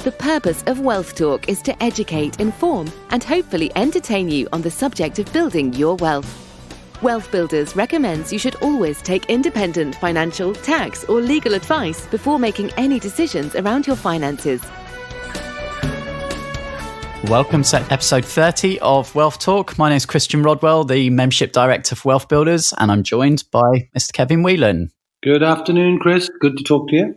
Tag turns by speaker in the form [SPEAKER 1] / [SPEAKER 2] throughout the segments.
[SPEAKER 1] The purpose of Wealth Talk is to educate, inform, and hopefully entertain you on the subject of building your wealth. WealthBuilders recommends you should always take independent financial, tax, or legal advice before making any decisions around your finances.
[SPEAKER 2] Welcome to episode 30 of Wealth Talk. My name is Christian Rodwell, the Membership Director for WealthBuilders, and I'm joined by Mr. Kevin Whelan.
[SPEAKER 3] Good afternoon, Chris. Good to talk to you.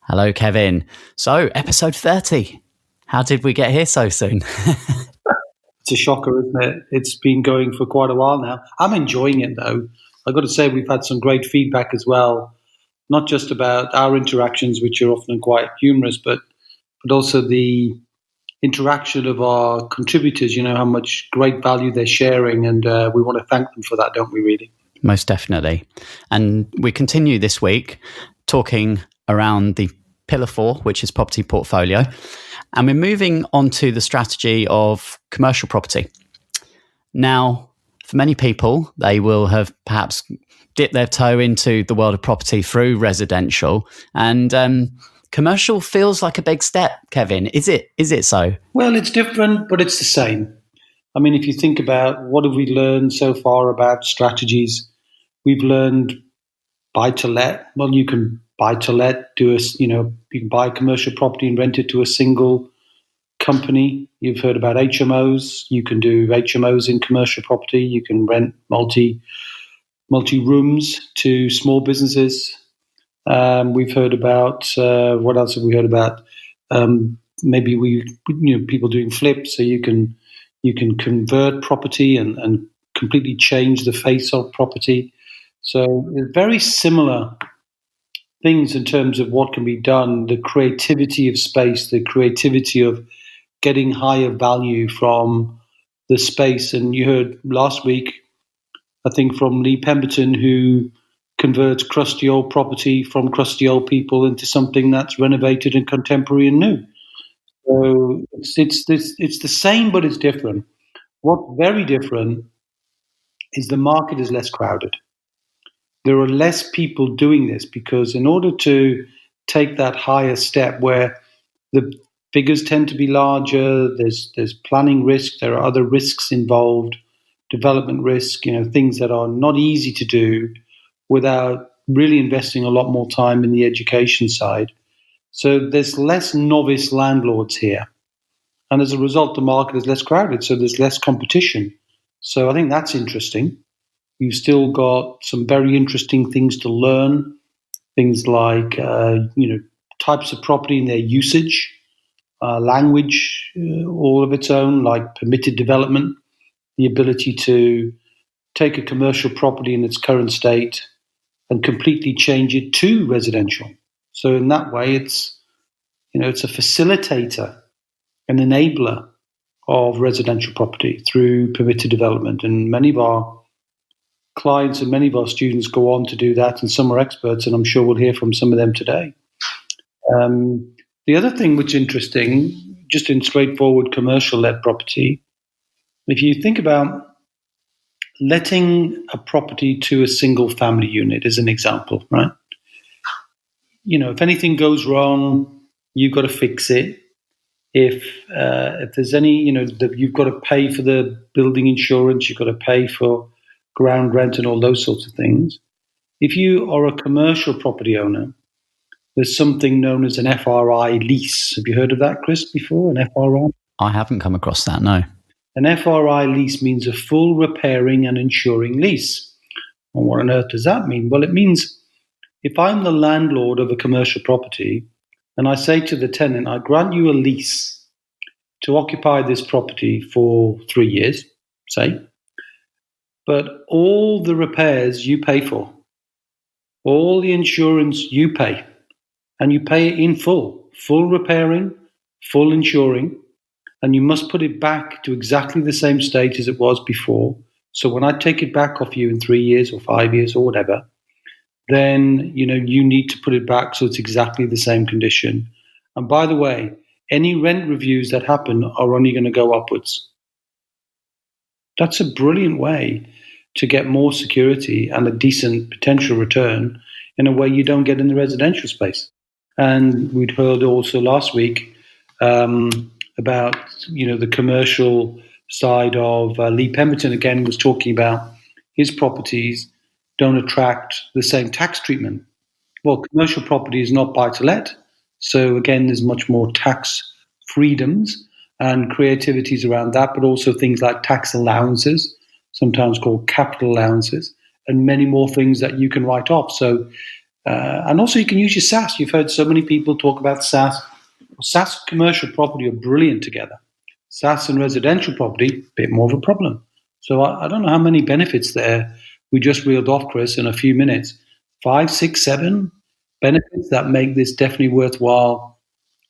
[SPEAKER 2] Hello, Kevin. So, episode 30. How did we get here so soon?
[SPEAKER 3] It's a shocker, isn't it? It's been going for quite a while now. I'm enjoying it, though. I've got to say we've had some great feedback as well, not just about our interactions, which are often quite humorous, but also the interaction of our contributors, how much great value they're sharing, and we want to thank them for that, don't we, really?
[SPEAKER 2] Most definitely. And we continue this week talking around the Pillar 4, which is property portfolio. And we're moving on to the strategy of commercial property. Now, for many people, they will have perhaps dipped their toe into the world of property through residential. And commercial feels like a big step, Kevin. Is it so?
[SPEAKER 3] Well, it's different, but it's the same. I mean, if you think about what have we learned so far about strategies, we've learned buy to let. Well, you can buy to let, you can buy commercial property and rent it to a single company. You've heard about HMOs. You can do HMOs in commercial property. You can rent multi rooms to small businesses. We've heard about what else have we heard about? Maybe people doing flips, so you can convert property and completely change the face of property. So very similar things in terms of what can be done, the creativity of space, the creativity of getting higher value from the space. And you heard last week, I think, from Lee Pemberton, who converts crusty old property from crusty old people into something that's renovated and contemporary and new. So it's the same, but it's different. What's very different is the market is less crowded. There are less people doing this because in order to take that higher step where the figures tend to be larger, there's planning risk, there are other risks involved, development risk, things that are not easy to do without really investing a lot more time in the education side. So there's less novice landlords here. And as a result, the market is less crowded, so there's less competition. So I think that's interesting. You've still got some very interesting things to learn, things like, types of property and their usage, language, all of its own, like permitted development, the ability to take a commercial property in its current state and completely change it to residential. So in that way, it's a facilitator, an enabler of residential property through permitted development. And many of our clients and many of our students go on to do that, and some are experts, and I'm sure we'll hear from some of them today. The other thing which is interesting, just in straightforward commercial-led property, if you think about letting a property to a single family unit as an example, right? If anything goes wrong, you've got to fix it. If there's any, you've got to pay for the building insurance, you've got to pay for ground rent and all those sorts of things. If you are a commercial property owner, there's something known as an FRI lease. Have you heard of that, Chris, before, an FRI?
[SPEAKER 2] I haven't come across that, no.
[SPEAKER 3] An FRI lease means a full repairing and insuring lease. And what on earth does that mean? Well, it means if I'm the landlord of a commercial property and I say to the tenant, I grant you a lease to occupy this property for 3 years, say, but all the repairs you pay for, all the insurance you pay, and you pay it in full repairing, full insuring, and you must put it back to exactly the same state as it was before. So when I take it back off you in 3 years or 5 years or whatever, then you need to put it back so it's exactly the same condition. And by the way, any rent reviews that happen are only going to go upwards. That's a brilliant way to get more security and a decent potential return in a way you don't get in the residential space. And we'd heard also last week about the commercial side of Lee Pemberton again was talking about his properties don't attract the same tax treatment. Well, commercial property is not buy to let, so again, there's much more tax freedoms and creativities around that, but also things like tax allowances, sometimes called capital allowances, and many more things that you can write off. So, and also you can use your SAS. You've heard so many people talk about SAS. SAS and commercial property are brilliant together. SAS and residential property, a bit more of a problem. So I don't know how many benefits there we just reeled off, Chris, in a few minutes. 5, 6, 7 benefits that make this definitely worthwhile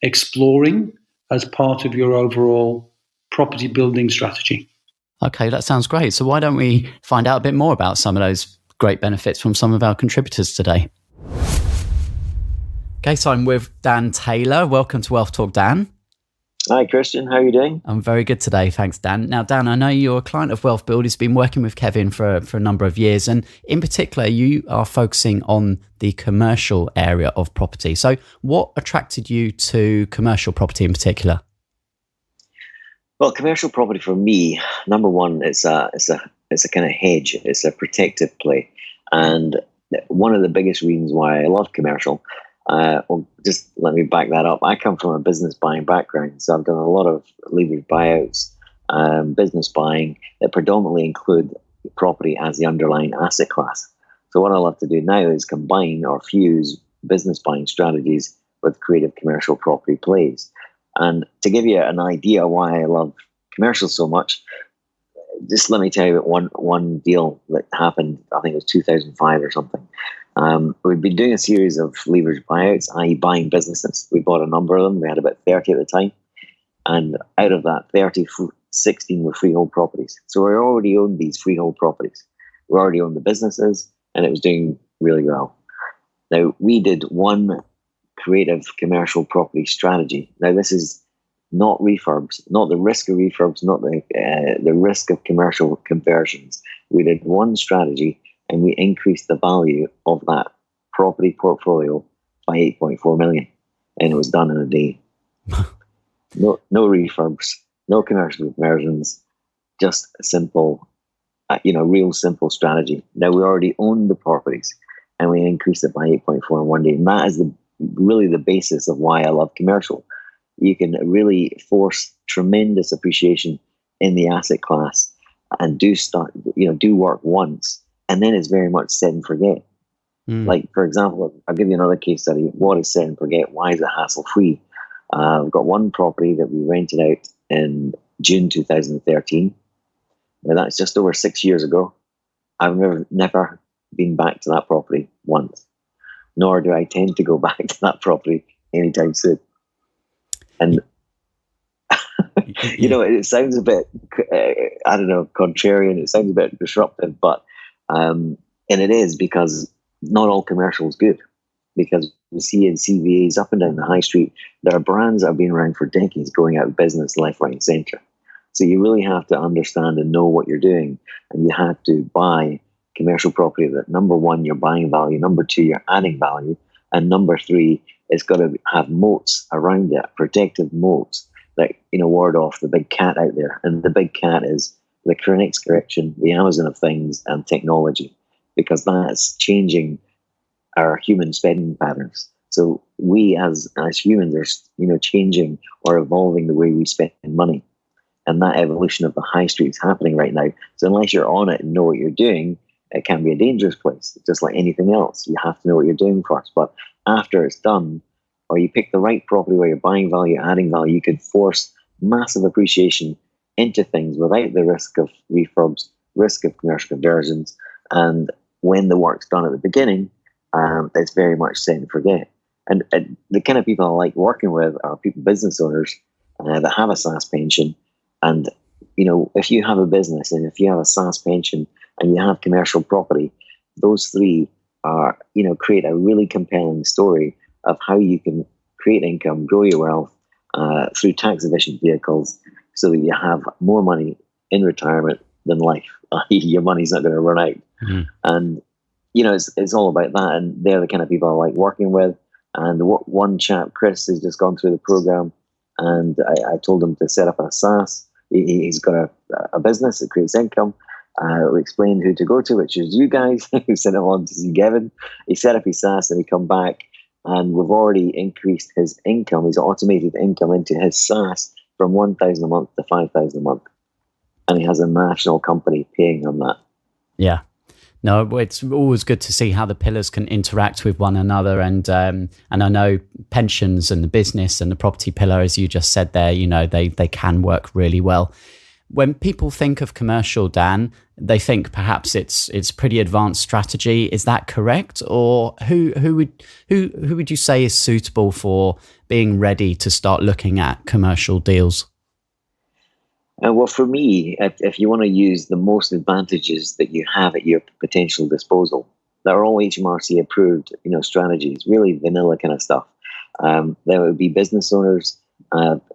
[SPEAKER 3] exploring as part of your overall property building strategy.
[SPEAKER 2] Okay, that sounds great. So why don't we find out a bit more about some of those great benefits from some of our contributors today? Okay, so I'm with Dan Taylor. Welcome to Wealth Talk, Dan.
[SPEAKER 4] Hi, Christian. How are you doing?
[SPEAKER 2] I'm very good today. Thanks, Dan. Now, Dan, I know you're a client of WealthBuilders, been working with Kevin for a number of years. And in particular, you are focusing on the commercial area of property. So what attracted you to commercial property in particular?
[SPEAKER 4] Well, commercial property for me, number one, it's a kind of hedge. It's a protective play. And one of the biggest reasons why I love commercial, well, just let me back that up. I come from a business buying background, so I've done a lot of leverage buyouts, business buying that predominantly include property as the underlying asset class. So what I love to do now is combine or fuse business buying strategies with creative commercial property plays. And to give you an idea why I love commercial so much, just let me tell you about one deal that happened, I think it was 2005 or something. We'd been doing a series of leverage buyouts, i.e. buying businesses. We bought a number of them. We had about 30 at the time. And out of that 30, 16 were freehold properties. So we already owned these freehold properties. We already owned the businesses, and it was doing really well. Now, we did one creative commercial property strategy. Now, this is not refurbs, not the risk of refurbs, not the risk of commercial conversions. We did one strategy, and we increased the value of that property portfolio by 8.4 million, and it was done in a day. No refurbs, no commercial conversions, just a simple, real simple strategy. Now, we already owned the properties, and we increased it by 8.4 in one day, and that is really the basis of why I love commercial. You can really force tremendous appreciation in the asset class and do work once, and then it's very much set and forget. Like, for example, I'll give you another case study. What is set and forget? Why is it hassle-free? We've got one property that we rented out in June 2013. Now, that's just over 6 years ago. I've never been back to that property once, nor do I tend to go back to that property anytime soon. And, it sounds a bit, contrarian. It sounds a bit disruptive, but, and it is, because not all commercial is good. Because we see in CVAs up and down the high street, there are brands that have been around for decades going out of business left, right, and centre. So you really have to understand and know what you're doing. And you have to buy commercial property that, number one, you're buying value. Number two, you're adding value. And number three, it's got to have moats around it, protective moats that, ward off the big cat out there. And the big cat is the next correction, the Amazon of things, and technology, because that's changing our human spending patterns. So we as humans are, changing or evolving the way we spend money. And that evolution of the high street is happening right now. So unless you're on it and know what you're doing, it can be a dangerous place, just like anything else. You have to know what you're doing first. But after it's done, or you pick the right property where you're buying value, adding value, you could force massive appreciation into things without the risk of refurbs, risk of commercial conversions. And when the work's done at the beginning, it's very much set and forget. And the kind of people I like working with are people, business owners that have a SSAS pension. And, if you have a business and if you have a SSAS pension and you have commercial property, those three are, create a really compelling story of how you can create income, grow your wealth through tax efficient vehicles so that you have more money in retirement than life. Your money's not going to run out. And, it's all about that. And they're the kind of people I like working with. And one chap, Chris, has just gone through the program. and I told him to set up a SaaS. He's got a business that creates income. We explained who to go to, which is you guys. We sent him on to see Gavin. He set up his SaaS and he come back, and we've already increased his income, his automated income into his SaaS from 1,000 a month to 5,000 a month. And he has a national company paying him that.
[SPEAKER 2] Yeah. No, it's always good to see how the pillars can interact with one another. And I know pensions and the business and the property pillar, as you just said there, they can work really well. When people think of commercial, Dan, they think perhaps it's pretty advanced strategy. Is that correct? Or who would you say is suitable for being ready to start looking at commercial deals?
[SPEAKER 4] Well, for me, if you want to use the most advantages that you have at your potential disposal, they're all HMRC approved, strategies, really vanilla kind of stuff. There would be business owners,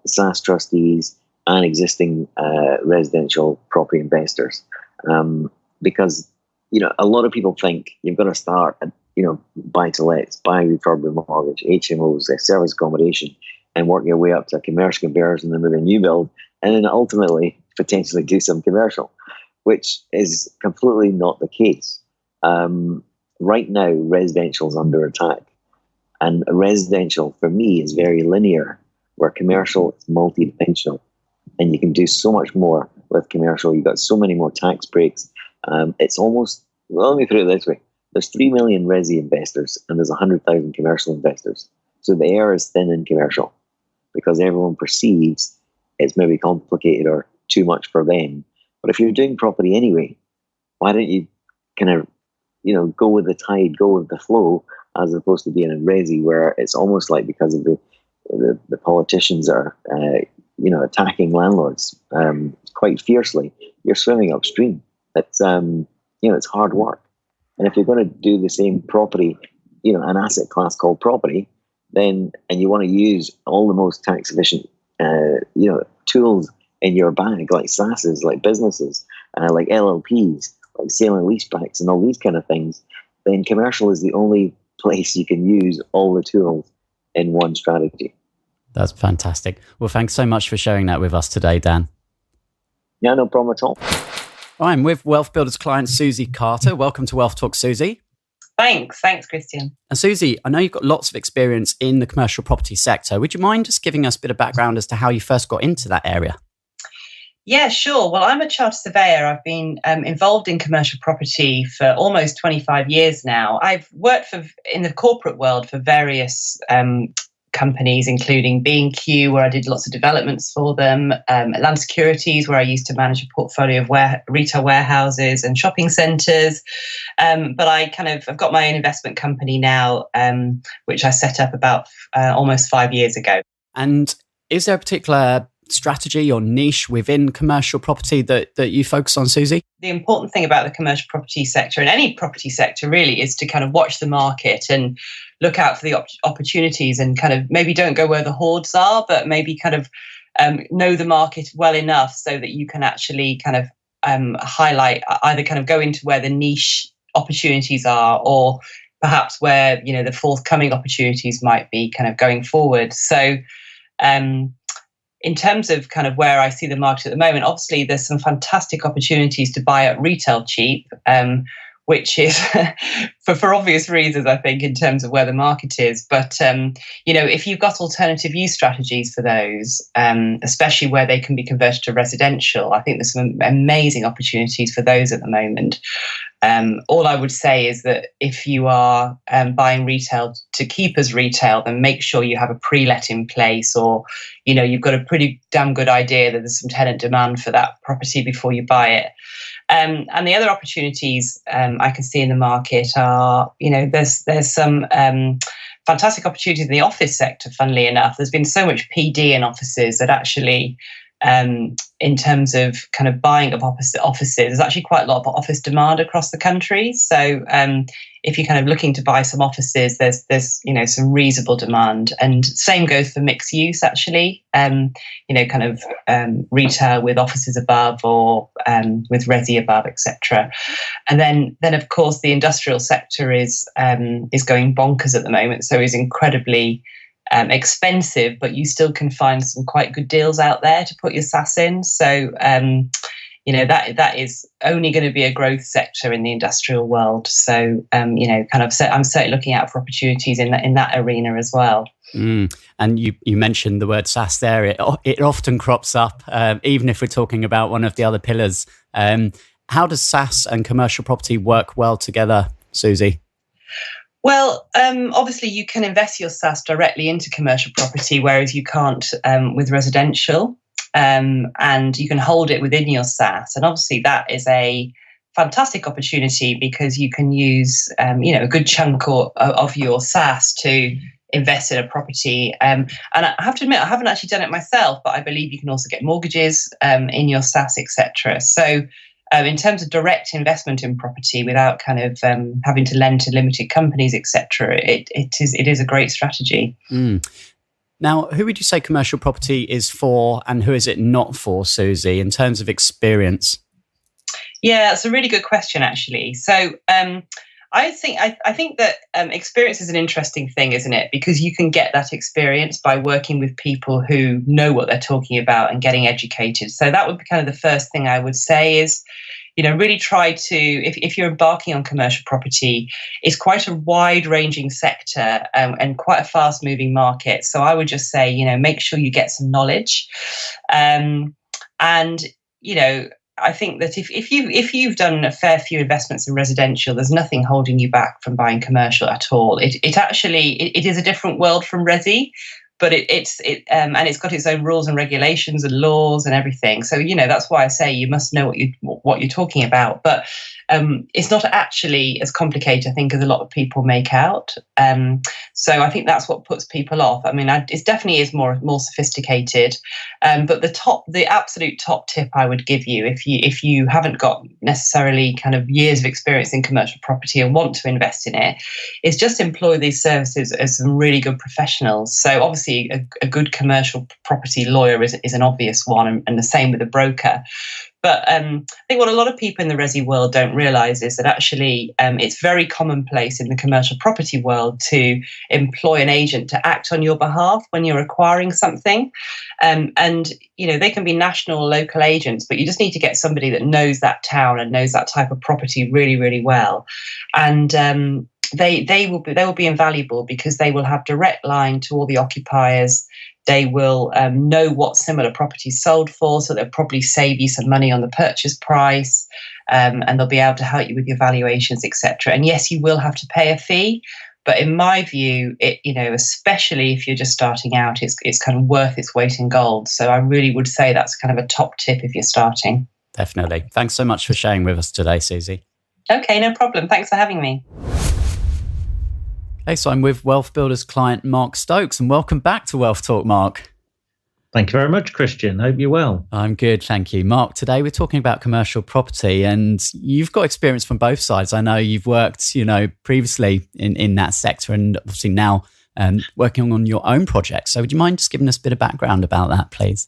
[SPEAKER 4] SaaS trustees, and existing residential property investors. Because, a lot of people think you've got to start at, buy-to-lets, buy, refurb, remortgage, HMOs, service accommodation, and work your way up to a commercial conversion and then maybe a new build, and then ultimately potentially do some commercial, which is completely not the case. Right now, residential is under attack. And residential, for me, is very linear, where commercial is multidimensional. And you can do so much more with commercial. You've got so many more tax breaks. It's almost, let me put it this way. There's 3 million resi investors and there's 100,000 commercial investors. So the air is thin in commercial because everyone perceives it's maybe complicated or too much for them. But if you're doing property anyway, why don't you kind of, go with the tide, go with the flow, as opposed to being in resi where it's almost like because of the politicians are, attacking landlords quite fiercely, you're swimming upstream. It's, it's hard work. And if you're going to do the same property, an asset class called property, then, and you want to use all the most tax efficient, tools in your bag, like SSASs, like businesses, like LLPs, like sale and leasebacks and all these kind of things, then commercial is the only place you can use all the tools in one strategy.
[SPEAKER 2] That's fantastic. Well, thanks so much for sharing that with us today, Dan.
[SPEAKER 4] Yeah, no problem at all.
[SPEAKER 2] I'm with WealthBuilders client Suzy Carter. Welcome to WealthTalk, Suzy.
[SPEAKER 5] Thanks, Christian.
[SPEAKER 2] And Suzy, I know you've got lots of experience in the commercial property sector. Would you mind just giving us a bit of background as to how you first got into that area?
[SPEAKER 5] Yeah, sure. Well, I'm a chartered surveyor. I've been involved in commercial property for almost 25 years now. I've worked in the corporate world for various companies, including B&Q, where I did lots of developments for them, Land Securities, where I used to manage a portfolio of retail warehouses and shopping centres. But I've got my own investment company now, which I set up about almost 5 years ago.
[SPEAKER 2] And is there a particular strategy or niche within commercial property that you focus on, Suzy?
[SPEAKER 5] The important thing about the commercial property sector, and any property sector really, is to kind of watch the market and look out for the opportunities, and kind of maybe don't go where the hordes are, but maybe kind of know the market well enough so that you can actually kind of highlight, either kind of go into where the niche opportunities are, or perhaps where the forthcoming opportunities might be kind of going forward. So in terms of kind of where I see the market at the moment, obviously there's some fantastic opportunities to buy at retail cheap, which is for obvious reasons, I think, in terms of where the market is. But, if you've got alternative use strategies for those, especially where they can be converted to residential, I think there's some amazing opportunities for those at the moment. All I would say is that if you are buying retail to keep as retail, then make sure you have a pre-let in place, or, you've got a pretty damn good idea that there's some tenant demand for that property before you buy it. And the other opportunities I can see in the market are, there's some fantastic opportunities in the office sector, funnily enough. There's been so much PD in offices that actually, in terms of kind of buying of offices, there's actually quite a lot of office demand across the country. So if you're kind of looking to buy some offices, there's some reasonable demand. And same goes for mixed use, actually, retail with offices above, or with resi above, etc. And then of course the industrial sector is going bonkers at the moment, so is incredibly expensive, but you still can find some quite good deals out there to put your SSAS in. So, that is only going to be a growth sector in the industrial world. So, I'm certainly looking out for opportunities in that arena as well.
[SPEAKER 2] And you mentioned the word SSAS there. It often crops up, even if we're talking about one of the other pillars. How does SSAS and commercial property work well together, Suzy?
[SPEAKER 5] Well, obviously you can invest your SSAS directly into commercial property, whereas you can't with residential. And you can hold it within your SSAS. And obviously that is a fantastic opportunity because you can use, a good chunk of your SSAS to invest in a property. And I have to admit, I haven't actually done it myself, but I believe you can also get mortgages in your SSAS, etc. So in terms of direct investment in property without kind of having to lend to limited companies, etc., it is a great strategy.
[SPEAKER 2] Now, who would you say commercial property is for and who is it not for, Suzy, in terms of experience?
[SPEAKER 5] Yeah, that's a really good question, actually. So I think that experience is an interesting thing, isn't it? Because you can get that experience by working with people who know what they're talking about and getting educated. So that would be kind of the first thing I would say is, really try to, if you're embarking on commercial property, it's quite a wide-ranging sector and quite a fast-moving market. So I would just say, make sure you get some knowledge. I think that if you've done a fair few investments in residential, there's nothing holding you back from buying commercial at all. It is a different world from resi, but it's got its own rules and regulations and laws and everything. So that's why I say you must know what you're talking about. But it's not actually as complicated, I think, as a lot of people make out. So I think that's what puts people off. I mean, it definitely is more sophisticated. But the absolute top tip I would give you, if you haven't got necessarily kind of years of experience in commercial property and want to invest in it, is just employ these services as some really good professionals. So obviously a good commercial property lawyer is an obvious one, and the same with a broker. But I think what a lot of people in the resi world don't realise is that actually it's very commonplace in the commercial property world to employ an agent to act on your behalf when you're acquiring something. And they can be national or local agents, but you just need to get somebody that knows that town and knows that type of property really, really well. And they will be invaluable because they will have direct line to all the occupiers. They will know what similar properties sold for, so they'll probably save you some money on the purchase price, and they'll be able to help you with your valuations, etc. And yes, you will have to pay a fee, but in my view, especially if you're just starting out, it's kind of worth its weight in gold. So I really would say that's kind of a top tip if you're starting.
[SPEAKER 2] Definitely. Thanks so much for sharing with us today, Suzy.
[SPEAKER 5] Okay, no problem. Thanks for having me.
[SPEAKER 2] Okay, so I'm with WealthBuilders client Mark Stokes, and welcome back to Wealth Talk, Mark.
[SPEAKER 6] Thank you very much, Christian. Hope you're well.
[SPEAKER 2] I'm good, thank you. Mark, today we're talking about commercial property, and you've got experience from both sides. I know you've worked, previously in that sector, and obviously now working on your own project. So would you mind just giving us a bit of background about that, please?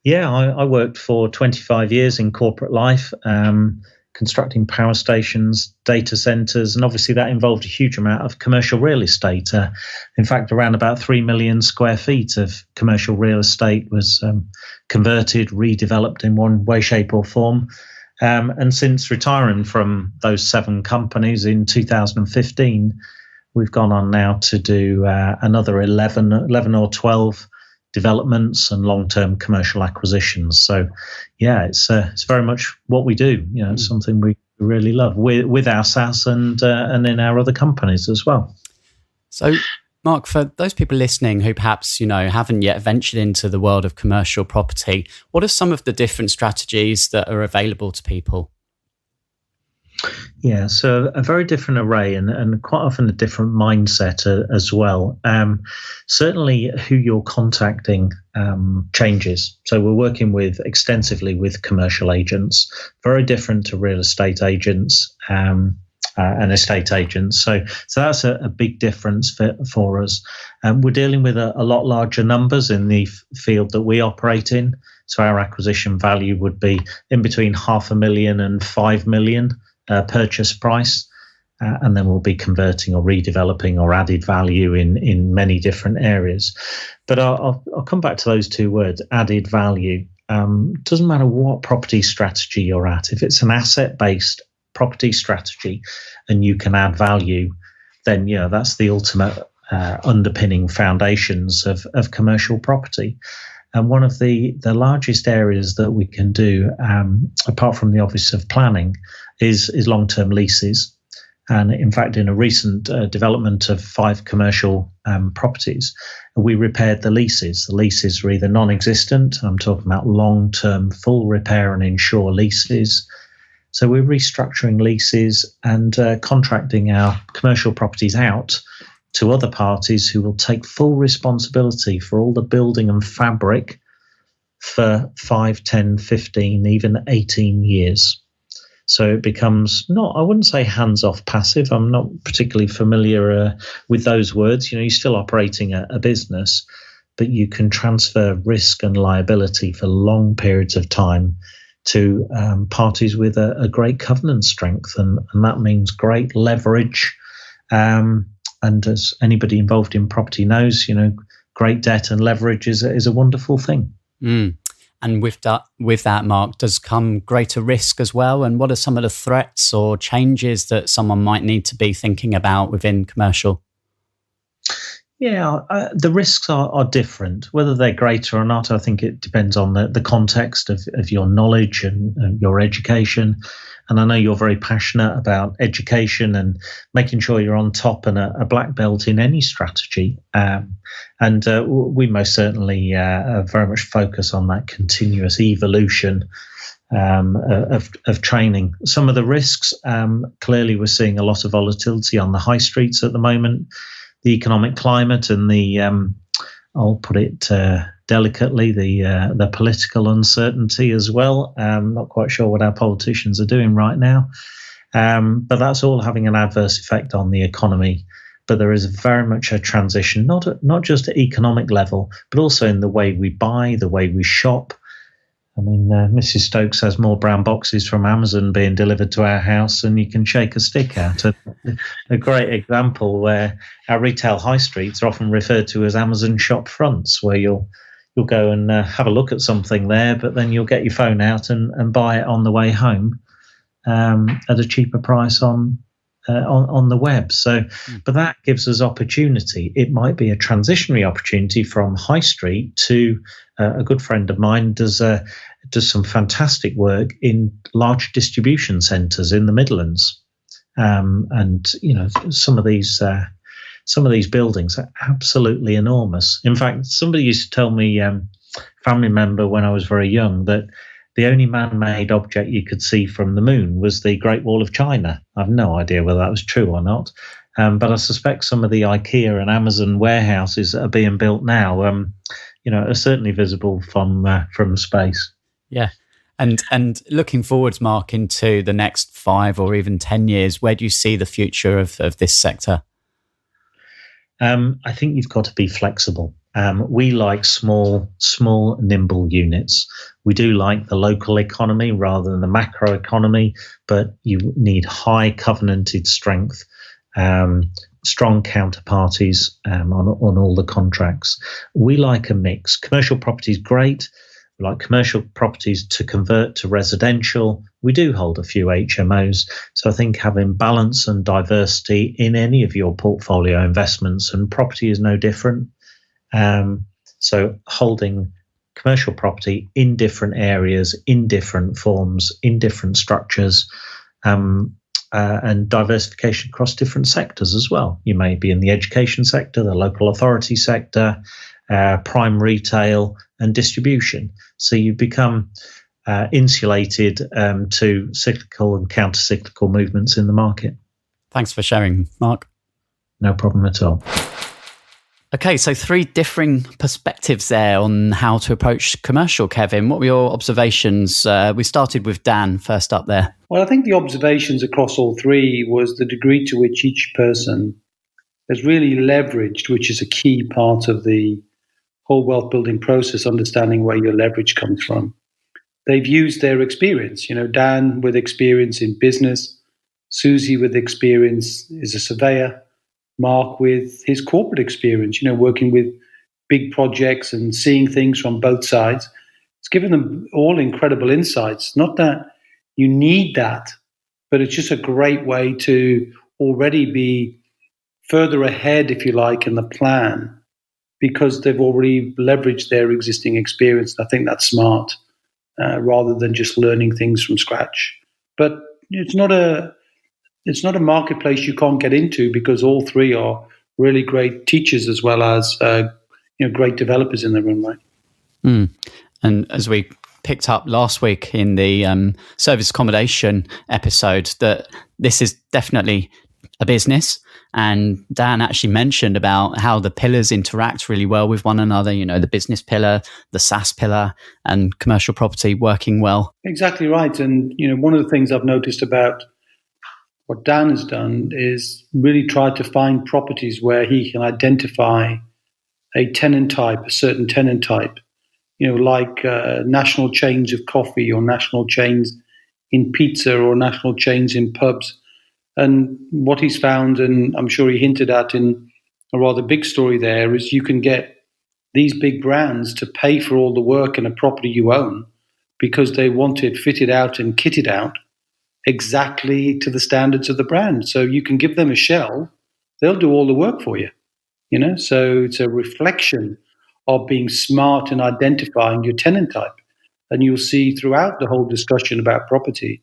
[SPEAKER 6] Yeah, I worked for 25 years in corporate life, constructing power stations, data centres, and obviously that involved a huge amount of commercial real estate. In fact, around about 3 million square feet of commercial real estate was converted, redeveloped in one way, shape or form. And since retiring from those 7 companies in 2015, we've gone on now to do another 11 or 12 developments and long-term commercial acquisitions. So, yeah, it's very much what we do. It's something we really love with our SSAS and in our other companies as well.
[SPEAKER 2] So, Mark, for those people listening who perhaps haven't yet ventured into the world of commercial property, what are some of the different strategies that are available to people?
[SPEAKER 6] Yeah, so a very different array and quite often a different mindset as well. Certainly who you're contacting changes. So we're working extensively with commercial agents, very different to real estate agents and estate agents. So that's a big difference for us. We're dealing with a lot larger numbers in the field that we operate in. So our acquisition value would be in between 500,000 and 5 million. Purchase price. and then we'll be converting or redeveloping or added value in many different areas. But I'll come back to those two words, added value. Doesn't matter what property strategy you're at. If it's an asset-based property strategy and you can add value, then that's the ultimate underpinning foundations of commercial property. And one of the largest areas that we can do, apart from the Office of Planning, is long-term leases. And in fact, in a recent development of 5 commercial properties, we repaired the leases. The leases were either non-existent. I'm talking about long-term full repair and insure leases. So we're restructuring leases and contracting our commercial properties out to other parties who will take full responsibility for all the building and fabric for 5, 10, 15, even 18 years. So it becomes I wouldn't say hands-off passive. I'm not particularly familiar with those words. You're still operating a business, but you can transfer risk and liability for long periods of time to parties with a great covenant strength. And that means great leverage. And as anybody involved in property knows, great debt and leverage is a wonderful thing.
[SPEAKER 2] Mm. And with that, Mark, does come greater risk as well? And what are some of the threats or changes that someone might need to be thinking about within commercial?
[SPEAKER 6] Yeah, the risks are different. Whether they're greater or not, I think it depends on the context of your knowledge and your education. And I know you're very passionate about education and making sure you're on top and a black belt in any strategy. And we most certainly very much focus on that continuous evolution of training. Some of the risks, clearly we're seeing a lot of volatility on the high streets at the moment. The economic climate and the, I'll put it delicately, the political uncertainty as well. Not quite sure what our politicians are doing right now, but that's all having an adverse effect on the economy. But there is very much a transition, not just at economic level, but also in the way we buy, the way we shop. I mean, Mrs. Stokes has more brown boxes from Amazon being delivered to our house than you can shake a stick at. A great example where our retail high streets are often referred to as Amazon shop fronts, where you'll go and have a look at something there, but then you'll get your phone out and buy it on the way home at a cheaper price on the web. So, but that gives us opportunity. It might be a transitionary opportunity from high street to a good friend of mine does some fantastic work in large distribution centres in the Midlands, and some of these buildings are absolutely enormous. In fact, somebody used to tell me, family member when I was very young, that the only man-made object you could see from the moon was the Great Wall of China. I have no idea whether that was true or not, but I suspect some of the IKEA and Amazon warehouses that are being built now, are certainly visible from space.
[SPEAKER 2] Yeah, and looking forwards, Mark, into the next 5 or even 10 years, where do you see the future of this sector?
[SPEAKER 6] I think you've got to be flexible. We like small, nimble units. We do like the local economy rather than the macro economy, but you need high covenanted strength, strong counterparties on all the contracts. We like a mix. Commercial property is great. We like commercial properties to convert to residential. We do hold a few HMOs. So I think having balance and diversity in any of your portfolio investments, and property is no different. So holding commercial property in different areas, in different forms, in different structures, and diversification across different sectors as well. You may be in the education sector, the local authority sector, prime retail and distribution. So you become insulated to cyclical and counter-cyclical movements in the market.
[SPEAKER 2] Thanks for sharing, Mark.
[SPEAKER 6] No problem at all.
[SPEAKER 2] Okay, so 3 differing perspectives there on how to approach commercial. Kevin, what were your observations? We started with Dan first up there.
[SPEAKER 3] Well, I think the observations across all 3 was the degree to which each person has really leveraged, which is a key part of the whole wealth building process, understanding where your leverage comes from. They've used their experience, Dan with experience in business, Suzy with experience is a surveyor, Mark with his corporate experience, working with big projects and seeing things from both sides. It's given them all incredible insights. Not that you need that, but it's just a great way to already be further ahead, if you like, in the plan, because they've already leveraged their existing experience. I think that's smart, rather than just learning things from scratch. But it's not a marketplace you can't get into, because all three are really great teachers as well as great developers in their own right.
[SPEAKER 2] And as we picked up last week in the service accommodation episode, that this is definitely a business. And Dan actually mentioned about how the pillars interact really well with one another, the business pillar, the SaaS pillar, and commercial property working well.
[SPEAKER 3] Exactly right. And, one of the things I've noticed about what Dan has done is really try to find properties where he can identify a tenant type, a certain tenant type, like national chains of coffee or national chains in pizza or national chains in pubs. And what he's found, and I'm sure he hinted at in a rather big story there, is you can get these big brands to pay for all the work in a property you own because they want it fitted out and kitted out exactly to the standards of the brand. So you can give them a shell, they'll do all the work for you. So it's a reflection of being smart and identifying your tenant type. And you'll see throughout the whole discussion about property,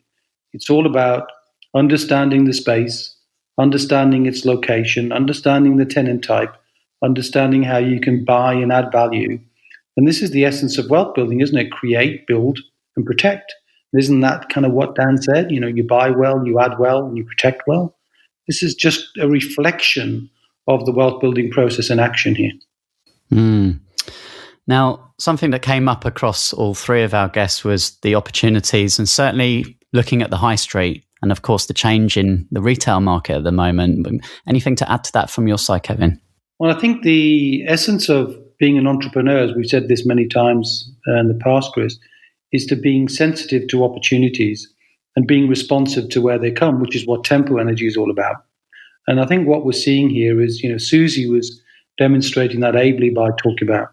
[SPEAKER 3] it's all about understanding the space, understanding its location, understanding the tenant type, understanding how you can buy and add value. And this is the essence of wealth building, isn't it? Create, build, and protect. Isn't that kind of what Dan said? You buy well, you add well, and you protect well. This is just a reflection of the wealth building process in action here.
[SPEAKER 2] Now, something that came up across all three of our guests was the opportunities, and certainly looking at the high street, and of course the change in the retail market at the moment. Anything to add to that from your side, Kevin?
[SPEAKER 3] Well, I think the essence of being an entrepreneur, as we've said this many times in the past, Chris, is to being sensitive to opportunities and being responsive to where they come, which is what Tempo Energy is all about. And I think what we're seeing here is, Suzy was demonstrating that ably by talking about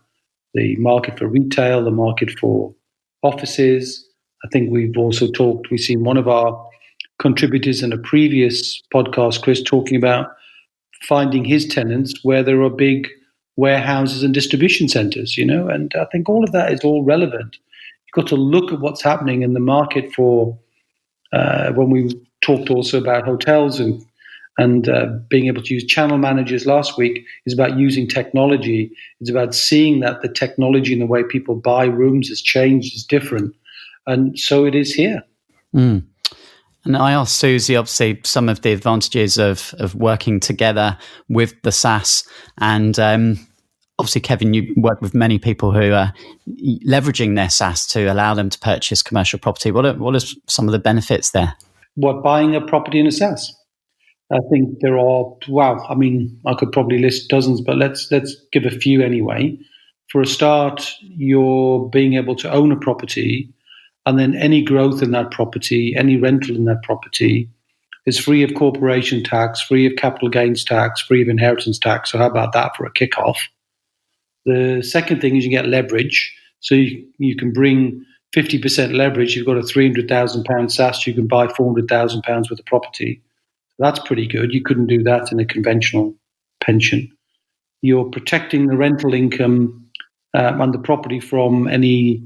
[SPEAKER 3] the market for retail, the market for offices. I think we've seen one of our contributors in a previous podcast, Chris, talking about finding his tenants where there are big warehouses and distribution centers, and I think all of that is all relevant. You've got to look at what's happening in the market for, when we talked also about hotels and being able to use channel managers last week, is about using technology. It's about seeing that the technology and the way people buy rooms has changed, is different. And so it is here.
[SPEAKER 2] And I asked Suzy, obviously, some of the advantages of working together with the SaaS. And obviously, Kevin, you work with many people who are leveraging their SaaS to allow them to purchase commercial property. What are some of the benefits there?
[SPEAKER 3] Buying a property in a SaaS? I think there are, I could probably list dozens, but let's give a few anyway. For a start, you're being able to own a property, and then any growth in that property, any rental in that property is free of corporation tax, free of capital gains tax, free of inheritance tax. So how about that for a kickoff? The second thing is you get leverage. So you can bring 50% leverage. You've got a £300,000 SaaS, you can buy £400,000 worth of property. That's pretty good. You couldn't do that in a conventional pension. You're protecting the rental income and the property from any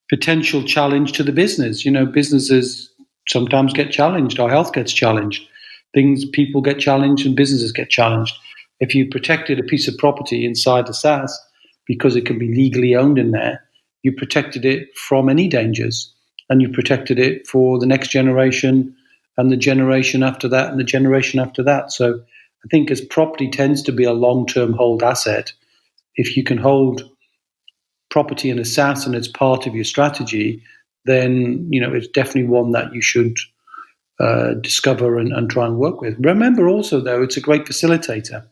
[SPEAKER 3] potential challenge to the business. Businesses sometimes get challenged. Our health gets challenged. People get challenged and businesses get challenged. If you protected a piece of property inside the SaaS because it can be legally owned in there, you protected it from any dangers, and you protected it for the next generation and the generation after that and the generation after that. So I think as property tends to be a long-term hold asset, if you can hold property in a SaaS and it's part of your strategy, then it's definitely one that you should discover and try and work with. Remember also, though, it's a great facilitator.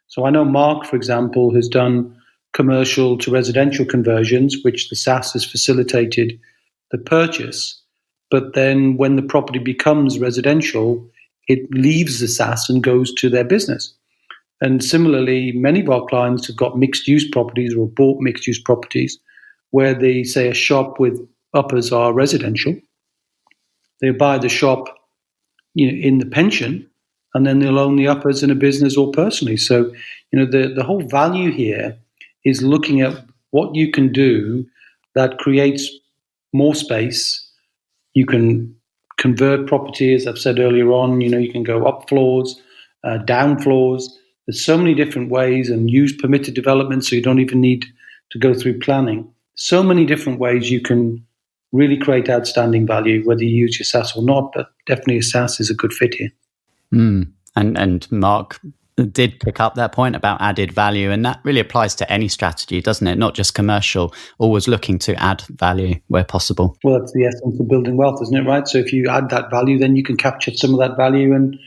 [SPEAKER 3] So I know Mark, for example, has done commercial to residential conversions, which the SaaS has facilitated the purchase. But then when the property becomes residential, it leaves the SSAS and goes to their business. And similarly, many of our clients have got mixed-use properties or bought mixed-use properties where they say a shop with uppers are residential. They buy the shop in the pension, and then they'll own the uppers in a business or personally. So, the whole value here is looking at what you can do that creates more space. You can convert property, as I've said earlier on. You can go up floors, down floors. There's so many different ways, and use permitted development, so you don't even need to go through planning. So many different ways you can really create outstanding value, whether you use your SSAS or not, but definitely a SSAS is a good fit here.
[SPEAKER 2] And Mark did pick up that point about added value, and that really applies to any strategy, doesn't it? Not just commercial, always looking to add value where possible.
[SPEAKER 3] Well, that's the essence of building wealth, isn't it, right? So if you add that value, then you can capture some of that value, and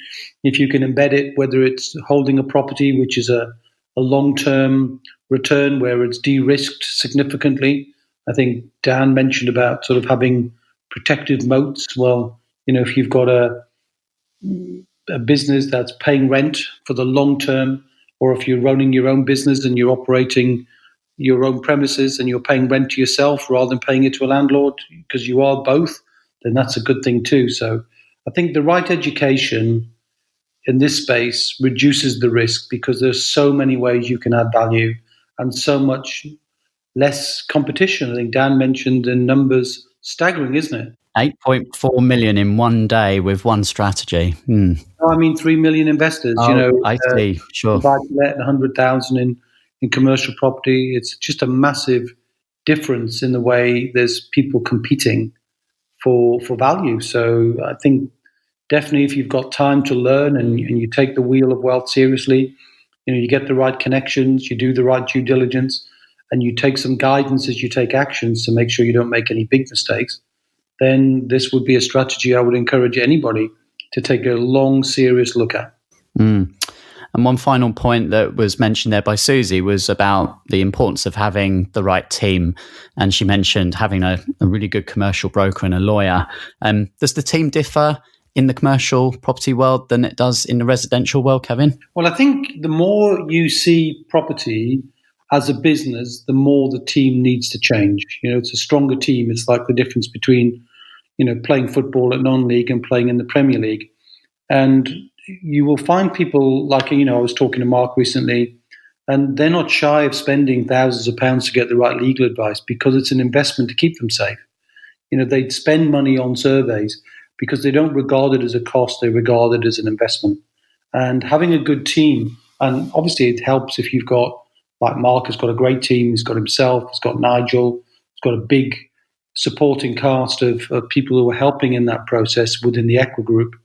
[SPEAKER 3] if you can embed it, whether it's holding a property, which is a long-term return where it's de-risked significantly. I think Dan mentioned about sort of having protective moats. Well, if you've got a business that's paying rent for the long term, or if you're running your own business and you're operating your own premises and you're paying rent to yourself rather than paying it to a landlord, because you are both, then that's a good thing too. So I think the right education in this space reduces the risk, because there's so many ways you can add value and so much less competition. I think Dan mentioned the numbers, staggering, isn't it?
[SPEAKER 2] 8.4 million in one day with one strategy.
[SPEAKER 3] I mean, 3 million investors.
[SPEAKER 2] I see. Sure.
[SPEAKER 3] Buy to let 100,000 in commercial property. It's just a massive difference in the way there's people competing for value. So I think definitely, if you've got time to learn and you take the wheel of wealth seriously, you get the right connections, you do the right due diligence, and you take some guidance as you take actions to make sure you don't make any big mistakes, then this would be a strategy I would encourage anybody to take a long, serious look at.
[SPEAKER 2] And one final point that was mentioned there by Suzy was about the importance of having the right team. And she mentioned having a really good commercial broker and a lawyer. Does the team differ in the commercial property world than it does in the residential world, Kevin?
[SPEAKER 3] Well, I think the more you see property as a business, the more the team needs to change. It's a stronger team. It's like the difference between, playing football at non-league and playing in the Premier League. And you will find people like, I was talking to Mark recently, and they're not shy of spending thousands of pounds to get the right legal advice, because it's an investment to keep them safe. They'd spend money on surveys because they don't regard it as a cost, they regard it as an investment. And having a good team, and obviously it helps if you've got, like Mark has got a great team, he's got himself, he's got Nigel, he's got a big supporting cast of people who are helping in that process within the Equa Group.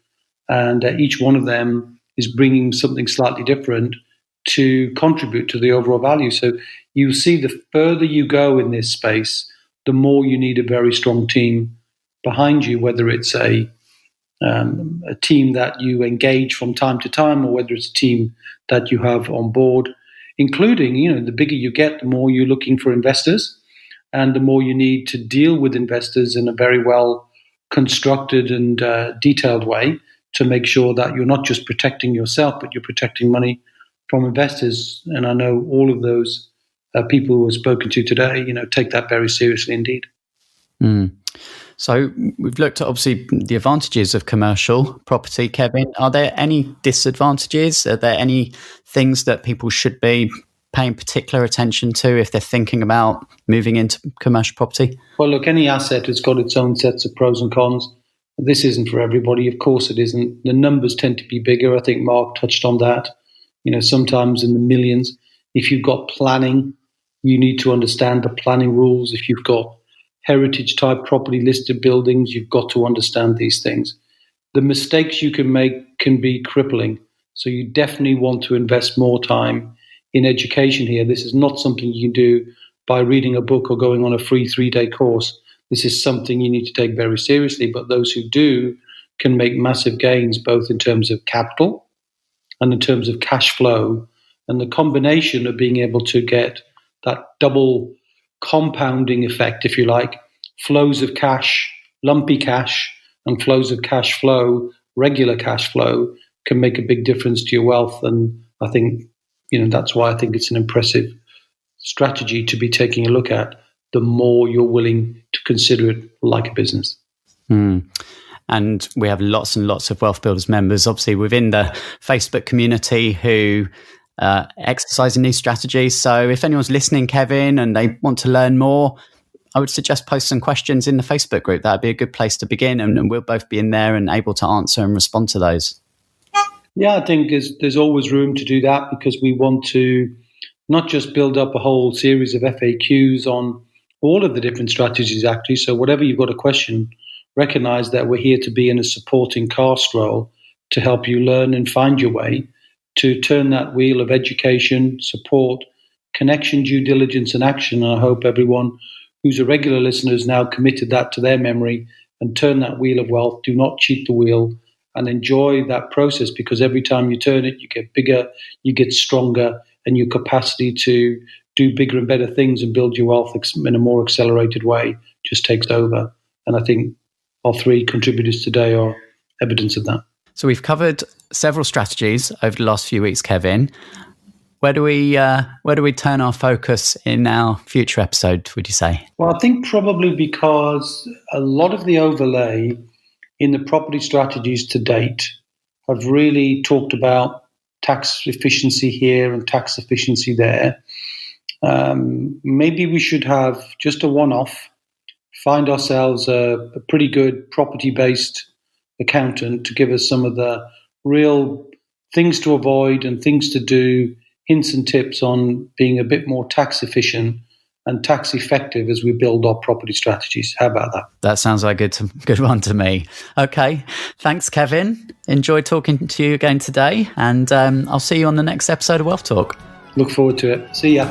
[SPEAKER 3] And each one of them is bringing something slightly different to contribute to the overall value. So you see, the further you go in this space, the more you need a very strong team behind you, whether it's a team that you engage from time to time, or whether it's a team that you have on board, including, the bigger you get, the more you're looking for investors, and the more you need to deal with investors in a very well constructed and detailed way to make sure that you're not just protecting yourself, but you're protecting money from investors. And I know all of those people who have spoken to today, take that very seriously indeed.
[SPEAKER 2] So we've looked at, obviously, the advantages of commercial property. Kevin, are there any disadvantages? Are there any things that people should be paying particular attention to if they're thinking about moving into commercial property? Well,
[SPEAKER 3] look, any asset has got its own sets of pros and cons. This isn't for everybody. Of course it isn't. The numbers tend to be bigger. I think Mark touched on that. Sometimes in the millions. If you've got planning, you need to understand the planning rules. If you've got heritage type property listed buildings, you've got to understand these things. The mistakes you can make can be crippling. So you definitely want to invest more time in education here. This is not something you can do by reading a book or going on a free 3-day course. This is something you need to take very seriously. But those who do can make massive gains, both in terms of capital and in terms of cash flow. And the combination of being able to get that double compounding effect, if you like, flows of cash, lumpy cash, and flows of cash flow regular cash flow can make a big difference to your wealth. And I think, that's why I think it's an impressive strategy to be taking a look at, the more you're willing to consider it like a business.
[SPEAKER 2] And we have lots and lots of Wealth Builders members, obviously, within the Facebook community who exercising these strategies. So if anyone's listening, Kevin, and they want to learn more, I would suggest post some questions in the Facebook group. That'd be a good place to begin, and we'll both be in there and able to answer and respond to those.
[SPEAKER 3] Yeah, I think there's always room to do that, because we want to not just build up a whole series of FAQs on all of the different strategies, actually. So whatever you've got a question, recognize that we're here to be in a supporting cast role to help you learn and find your way, to turn that wheel of education, support, connection, due diligence, and action. And I hope everyone who's a regular listener has now committed that to their memory and turn that wheel of wealth. Do not cheat the wheel, and enjoy that process, because every time you turn it, you get bigger, you get stronger, and your capacity to do bigger and better things and build your wealth in a more accelerated way just takes over. And I think our three contributors today are evidence of that.
[SPEAKER 2] So we've covered several strategies over the last few weeks, Kevin. Where do we turn our focus in our future episode, would you say?
[SPEAKER 3] Well, I think probably because a lot of the overlay in the property strategies to date have really talked about tax efficiency here and tax efficiency there. Maybe we should have just a one-off, find ourselves a pretty good property-based accountant to give us some of the real things to avoid and things to do, hints and tips on being a bit more tax efficient and tax effective as we build our property strategies. How about that?
[SPEAKER 2] That sounds like a good one to me. Okay. Thanks, Kevin. Enjoyed talking to you again today. And I'll see you on the next episode of Wealth Talk.
[SPEAKER 3] Look forward to it. See ya.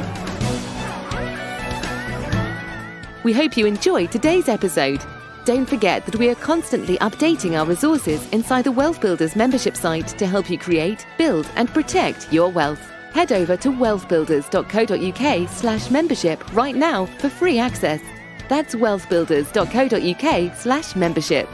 [SPEAKER 1] We hope you enjoyed today's episode. Don't forget that we are constantly updating our resources inside the Wealth Builders membership site to help you create, build, and protect your wealth. Head over to wealthbuilders.co.uk/membership right now for free access. That's wealthbuilders.co.uk/membership.